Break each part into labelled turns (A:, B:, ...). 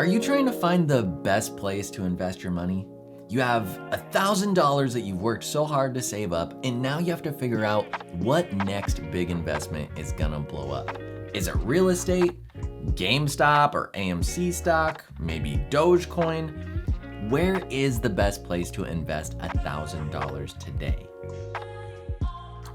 A: Are you trying to find the best place to invest your money? You have $1,000 that you've worked so hard to save up, and now you have to figure out what next big investment is gonna blow up. Is it real estate, GameStop or AMC stock, maybe Dogecoin? Where is the best place to invest $1,000 today?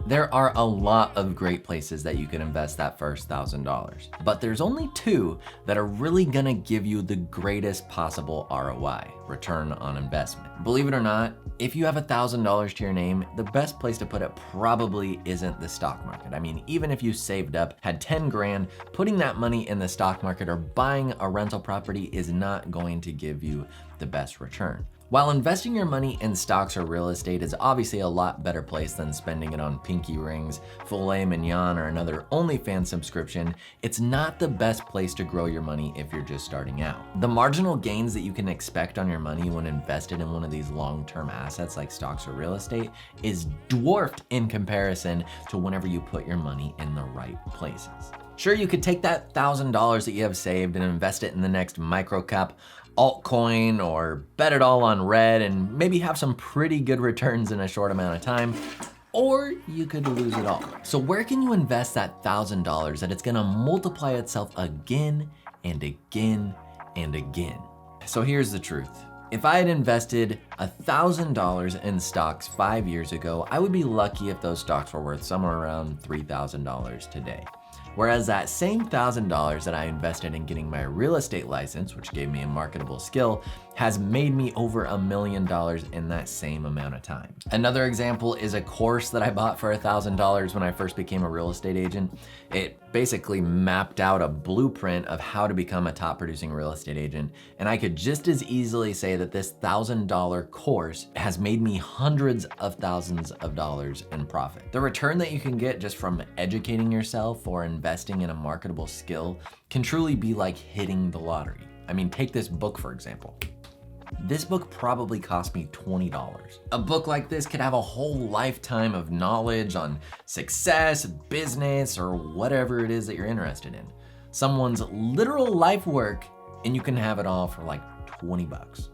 A: There are a lot of great places that you can invest that first $1,000, but there's only two that are really gonna give you the greatest possible ROI, return on investment. Believe it or not, if you have $1,000 to your name, the best place to put it probably isn't the stock market. I mean, even if you saved up, had 10 grand, putting that money in the stock market or buying a rental property is not going to give you the best return. While investing your money in stocks or real estate is obviously a lot better place than spending it on pinky rings, filet mignon, or another OnlyFans subscription, it's not the best place to grow your money if you're just starting out. The marginal gains that you can expect on your money when invested in one of these long-term assets like stocks or real estate is dwarfed in comparison to whenever you put your money in the right places. Sure, you could take that $1,000 that you have saved and invest it in the next microcap altcoin or bet it all on red and maybe have some pretty good returns in a short amount of time, or you could lose it all. So where can you invest that $1,000 that it's gonna multiply itself again and again and again? So here's the truth. If I had invested $1,000 in stocks 5 years ago, I would be lucky if those stocks were worth somewhere around $3,000 today. Whereas that same $1,000 that I invested in getting my real estate license, which gave me a marketable skill, has made me over $1 million in that same amount of time. Another example is a course that I bought for $1,000 when I first became a real estate agent. It basically mapped out a blueprint of how to become a top producing real estate agent. And I could just as easily say that this $1,000 course has made me hundreds of thousands of dollars in profit. The return that you can get just from educating yourself or investing in a marketable skill can truly be like hitting the lottery. I mean, take this book, for example. This book probably cost me $20. A book like this could have a whole lifetime of knowledge on success, business, or whatever it is that you're interested in. Someone's literal life work, and you can have it all for like 20 bucks.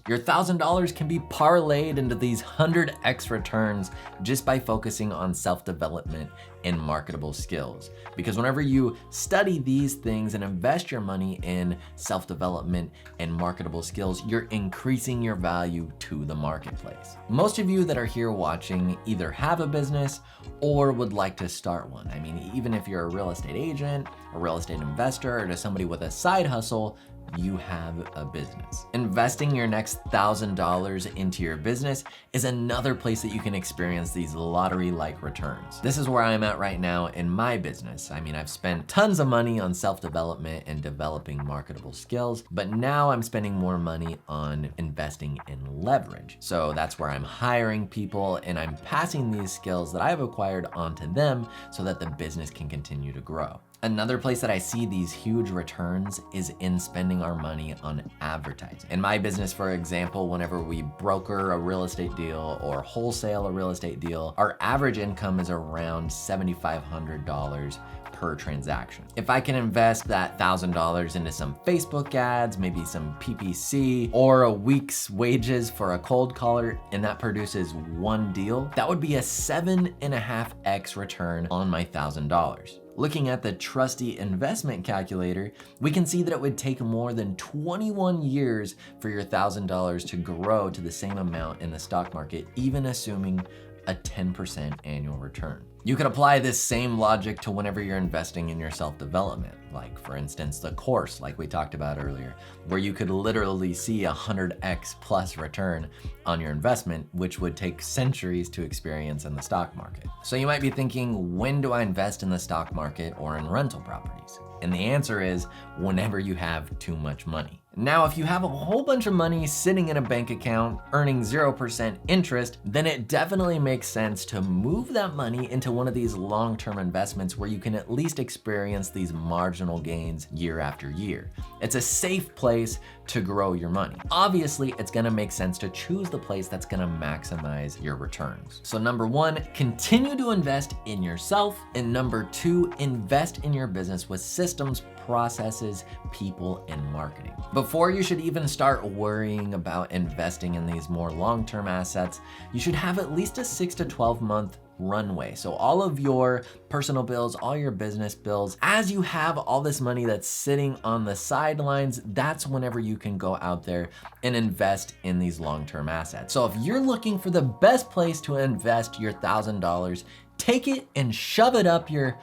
A: Your $1,000 can be parlayed into these 100x returns just by focusing on self-development and marketable skills. Because whenever you study these things and invest your money in self-development and marketable skills, you're increasing your value to the marketplace. Most of you that are here watching either have a business or would like to start one. I mean, even if you're a real estate agent, a real estate investor, or just somebody with a side hustle, you have a business. Investing your next $1,000 into your business is another place that you can experience these lottery-like returns. This is where I'm at right now in my business. I mean, I've spent tons of money on self-development and developing marketable skills, but now I'm spending more money on investing in leverage. So that's where I'm hiring people and I'm passing these skills that I've acquired onto them so that the business can continue to grow. Another place that I see these huge returns is in spending our money on advertising. In my business, for example, whenever we broker a real estate deal or wholesale a real estate deal, our average income is around $7,500 per transaction. If I can invest that $1,000 into some Facebook ads, maybe some PPC, or a week's wages for a cold caller, and that produces one deal, that would be a 7.5x return on my $1,000. Looking at the trusty investment calculator, we can see that it would take more than 21 years for your $1,000 to grow to the same amount in the stock market, even assuming a 10% annual return. You could apply this same logic to whenever you're investing in your self-development, like for instance, the course like we talked about earlier, where you could literally see a 100x plus return on your investment, which would take centuries to experience in the stock market. So you might be thinking, when do I invest in the stock market or in rental properties? And the answer is whenever you have too much money. Now, if you have a whole bunch of money sitting in a bank account earning 0% interest, then it definitely makes sense to move that money into one of these long-term investments where you can at least experience these marginal gains year after year. It's a safe place to grow your money. Obviously, it's gonna make sense to choose the place that's gonna maximize your returns. So number one, continue to invest in yourself. And number two, invest in your business with systems, processes, people, and marketing. Before you should even start worrying about investing in these more long-term assets, you should have at least a 6 to 12 month runway. So all of your personal bills, all your business bills, as you have all this money that's sitting on the sidelines, that's whenever you can go out there and invest in these long-term assets. So if you're looking for the best place to invest your $1,000, take it and shove it up your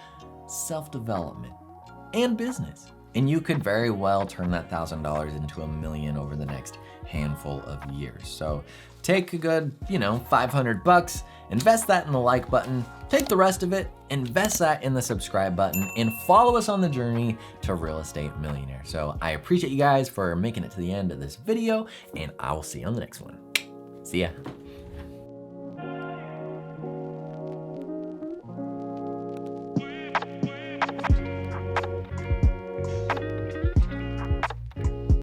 A: self-development and business. And you could very well turn that $1,000 into $1 million over the next handful of years. So take a good, $500, invest that in the like button, take the rest of it, invest that in the subscribe button, and follow us on the journey to Real Estate Millionaire. So I appreciate you guys for making it to the end of this video, and I will see you on the next one. See ya.